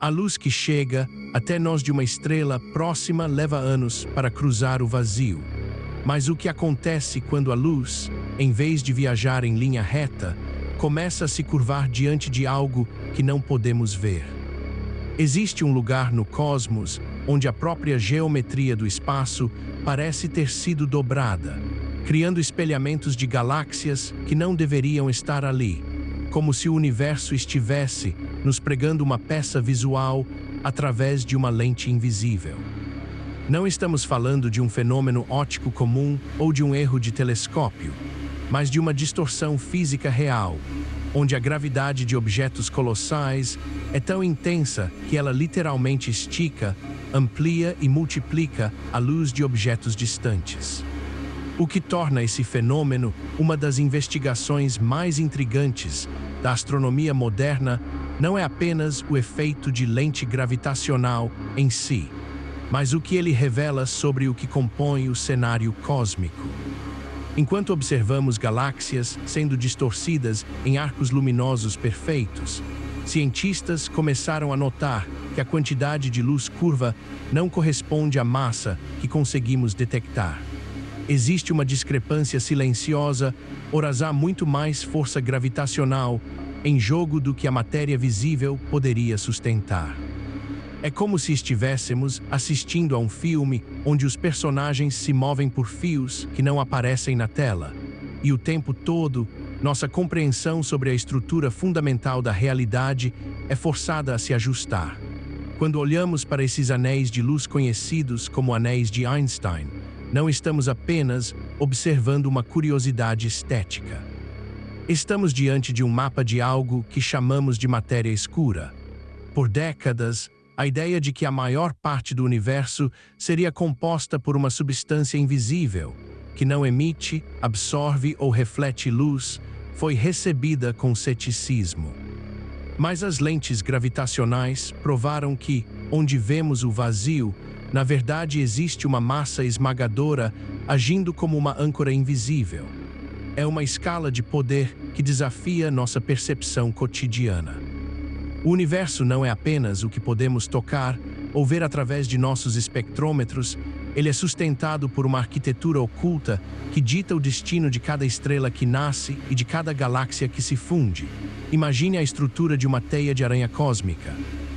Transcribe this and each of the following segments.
A luz que chega até nós de uma estrela próxima leva anos para cruzar o vazio. Mas o que acontece quando a luz, em vez de viajar em linha reta, começa a se curvar diante de algo que não podemos ver? Existe um lugar no cosmos onde a própria geometria do espaço parece ter sido dobrada, criando espelhamentos de galáxias que não deveriam estar ali, como se o universo estivesse nos pregando uma peça visual através de uma lente invisível. Não estamos falando de um fenômeno óptico comum ou de um erro de telescópio, mas de uma distorção física real, onde a gravidade de objetos colossais é tão intensa que ela literalmente estica, amplia e multiplica a luz de objetos distantes. O que torna esse fenômeno uma das investigações mais intrigantes da astronomia moderna não é apenas o efeito de lente gravitacional em si, mas o que ele revela sobre o que compõe o cenário cósmico. Enquanto observamos galáxias sendo distorcidas em arcos luminosos perfeitos, cientistas começaram a notar que a quantidade de luz curva não corresponde à massa que conseguimos detectar. Existe uma discrepância silenciosa, horas há muito mais força gravitacional em jogo do que a matéria visível poderia sustentar. É como se estivéssemos assistindo a um filme onde os personagens se movem por fios que não aparecem na tela, e o tempo todo, nossa compreensão sobre a estrutura fundamental da realidade é forçada a se ajustar. Quando olhamos para esses anéis de luz conhecidos como anéis de Einstein, não estamos apenas observando uma curiosidade estética. Estamos diante de um mapa de algo que chamamos de matéria escura. Por décadas, a ideia de que a maior parte do universo seria composta por uma substância invisível, que não emite, absorve ou reflete luz, foi recebida com ceticismo. Mas as lentes gravitacionais provaram que, onde vemos o vazio, na verdade existe uma massa esmagadora agindo como uma âncora invisível. É uma escala de poder que desafia nossa percepção cotidiana. O universo não é apenas o que podemos tocar ou ver através de nossos espectrômetros, ele é sustentado por uma arquitetura oculta que dita o destino de cada estrela que nasce e de cada galáxia que se funde. Imagine a estrutura de uma teia de aranha cósmica.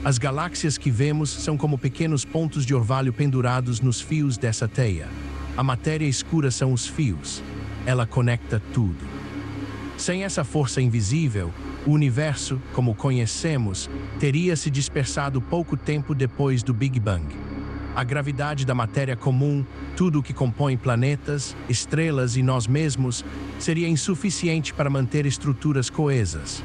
As galáxias que vemos são como pequenos pontos de orvalho pendurados nos fios dessa teia. A matéria escura são os fios. Ela conecta tudo. Sem essa força invisível, o universo, como o conhecemos, teria se dispersado pouco tempo depois do Big Bang. A gravidade da matéria comum, tudo o que compõe planetas, estrelas e nós mesmos, seria insuficiente para manter estruturas coesas.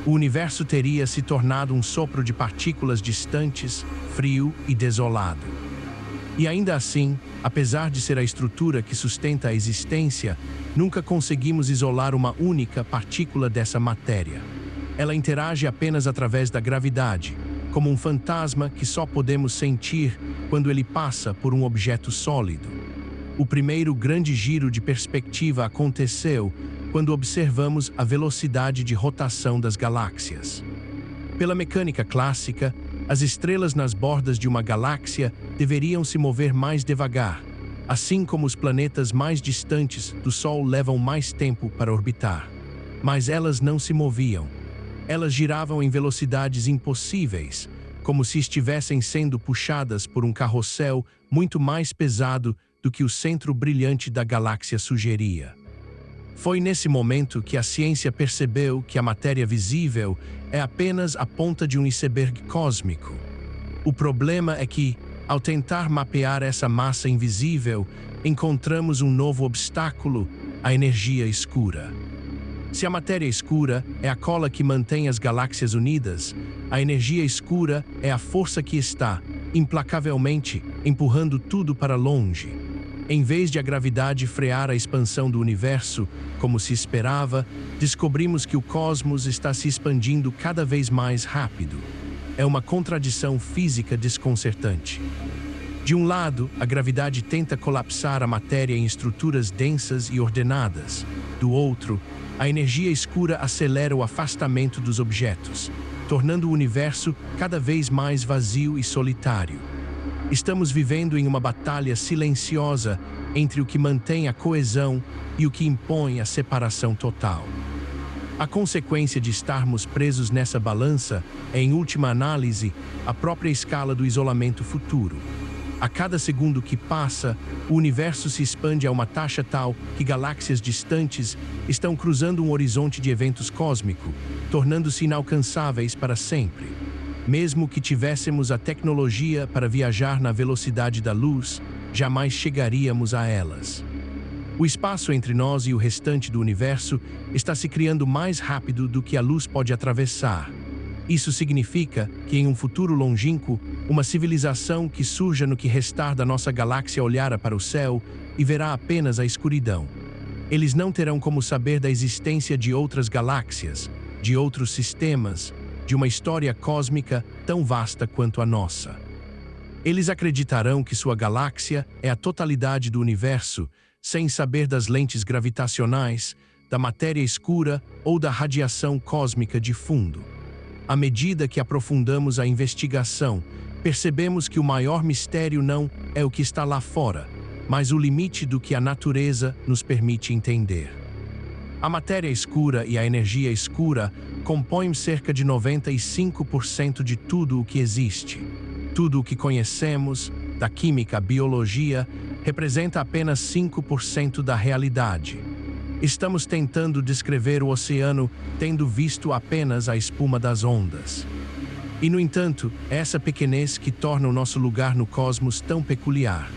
O universo teria se tornado um sopro de partículas distantes, frio e desolado. E ainda assim, apesar de ser a estrutura que sustenta a existência, nunca conseguimos isolar uma única partícula dessa matéria. Ela interage apenas através da gravidade, como um fantasma que só podemos sentir quando ele passa por um objeto sólido. O primeiro grande giro de perspectiva aconteceu quando observamos a velocidade de rotação das galáxias. Pela mecânica clássica, as estrelas nas bordas de uma galáxia deveriam se mover mais devagar, assim como os planetas mais distantes do Sol levam mais tempo para orbitar. Mas elas não se moviam. Elas giravam em velocidades impossíveis, como se estivessem sendo puxadas por um carrossel muito mais pesado do que o centro brilhante da galáxia sugeria. Foi nesse momento que a ciência percebeu que a matéria visível é apenas a ponta de um iceberg cósmico. O problema é que, ao tentar mapear essa massa invisível, encontramos um novo obstáculo: a energia escura. Se a matéria escura é a cola que mantém as galáxias unidas, a energia escura é a força que está, implacavelmente, empurrando tudo para longe. Em vez de a gravidade frear a expansão do universo, como se esperava, descobrimos que o cosmos está se expandindo cada vez mais rápido. É uma contradição física desconcertante. De um lado, a gravidade tenta colapsar a matéria em estruturas densas e ordenadas. Do outro, a energia escura acelera o afastamento dos objetos. tornando o universo cada vez mais vazio e solitário. Estamos vivendo em uma batalha silenciosa entre o que mantém a coesão e o que impõe a separação total. A consequência de estarmos presos nessa balança é, em última análise, a própria escala do isolamento futuro. A cada segundo que passa, o universo se expande a uma taxa tal que galáxias distantes estão cruzando um horizonte de eventos cósmico, tornando-se inalcançáveis para sempre. Mesmo que tivéssemos a tecnologia para viajar na velocidade da luz, jamais chegaríamos a elas. O espaço entre nós e o restante do universo está se criando mais rápido do que a luz pode atravessar. Isso significa que, em um futuro longínquo, uma civilização que surja no que restar da nossa galáxia olhará para o céu e verá apenas a escuridão. Eles não terão como saber da existência de outras galáxias, de outros sistemas, de uma história cósmica tão vasta quanto a nossa. Eles acreditarão que sua galáxia é a totalidade do universo, sem saber das lentes gravitacionais, da matéria escura ou da radiação cósmica de fundo. À medida que aprofundamos a investigação, percebemos que o maior mistério não é o que está lá fora, mas o limite do que a natureza nos permite entender. A matéria escura e a energia escura compõem cerca de 95% de tudo o que existe. Tudo o que conhecemos, da química à biologia, representa apenas 5% da realidade. Estamos tentando descrever o oceano tendo visto apenas a espuma das ondas. E, no entanto, é essa pequenez que torna o nosso lugar no cosmos tão peculiar.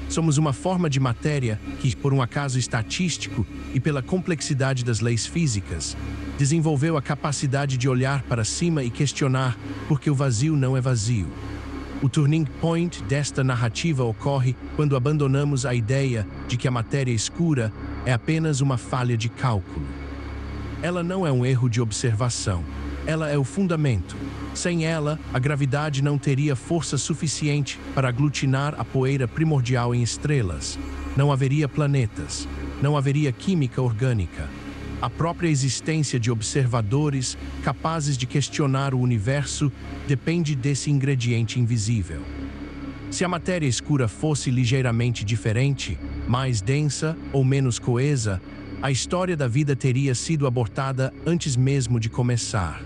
Somos uma forma de matéria que, por um acaso estatístico e pela complexidade das leis físicas, desenvolveu a capacidade de olhar para cima e questionar por que o vazio não é vazio. O turning point desta narrativa ocorre quando abandonamos a ideia de que a matéria escura é apenas uma falha de cálculo. Ela não é um erro de observação, ela é o fundamento. Sem ela, a gravidade não teria força suficiente para aglutinar a poeira primordial em estrelas. Não haveria planetas, não haveria química orgânica. A própria existência de observadores capazes de questionar o universo depende desse ingrediente invisível. Se a matéria escura fosse ligeiramente diferente, mais densa ou menos coesa, a história da vida teria sido abortada antes mesmo de começar.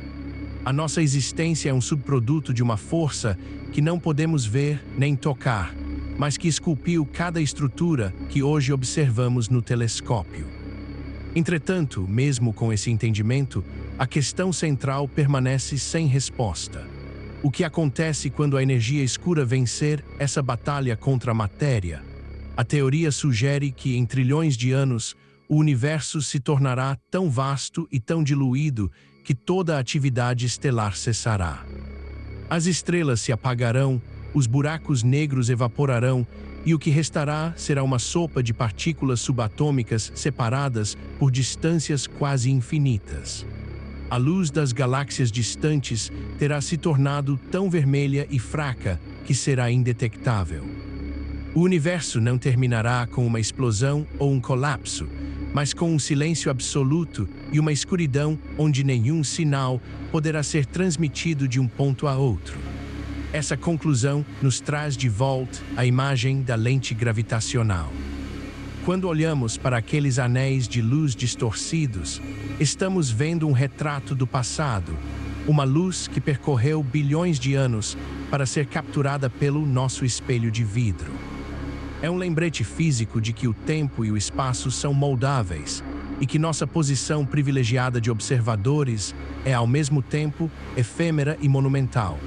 A nossa existência é um subproduto de uma força que não podemos ver nem tocar, mas que esculpiu cada estrutura que hoje observamos no telescópio. Entretanto, mesmo com esse entendimento, a questão central permanece sem resposta. O que acontece quando a energia escura vencer essa batalha contra a matéria? A teoria sugere que, em trilhões de anos, o universo se tornará tão vasto e tão diluído que toda a atividade estelar cessará. As estrelas se apagarão, os buracos negros evaporarão, e o que restará será uma sopa de partículas subatômicas separadas por distâncias quase infinitas. A luz das galáxias distantes terá se tornado tão vermelha e fraca que será indetectável. O universo não terminará com uma explosão ou um colapso, mas com um silêncio absoluto e uma escuridão onde nenhum sinal poderá ser transmitido de um ponto a outro. Essa conclusão nos traz de volta a imagem da lente gravitacional. Quando olhamos para aqueles anéis de luz distorcidos, estamos vendo um retrato do passado, uma luz que percorreu bilhões de anos para ser capturada pelo nosso espelho de vidro. É um lembrete físico de que o tempo e o espaço são moldáveis e que nossa posição privilegiada de observadores é, ao mesmo tempo, efêmera e monumental.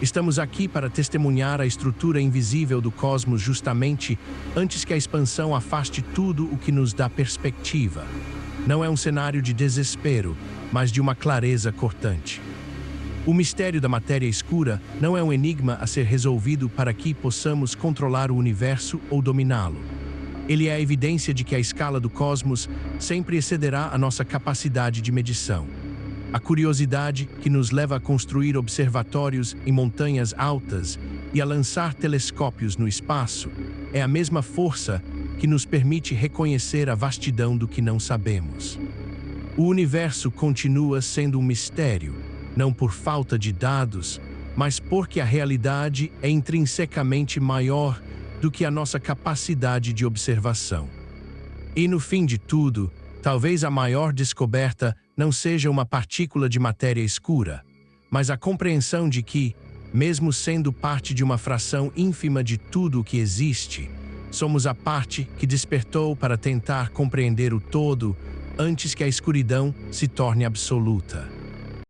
Estamos aqui para testemunhar a estrutura invisível do cosmos justamente antes que a expansão afaste tudo o que nos dá perspectiva. Não é um cenário de desespero, mas de uma clareza cortante. O mistério da matéria escura não é um enigma a ser resolvido para que possamos controlar o universo ou dominá-lo. Ele é a evidência de que a escala do cosmos sempre excederá a nossa capacidade de medição. A curiosidade que nos leva a construir observatórios em montanhas altas e a lançar telescópios no espaço é a mesma força que nos permite reconhecer a vastidão do que não sabemos. O universo continua sendo um mistério, não por falta de dados, mas porque a realidade é intrinsecamente maior do que a nossa capacidade de observação. E no fim de tudo, talvez a maior descoberta não seja uma partícula de matéria escura, mas a compreensão de que, mesmo sendo parte de uma fração ínfima de tudo o que existe, somos a parte que despertou para tentar compreender o todo antes que a escuridão se torne absoluta.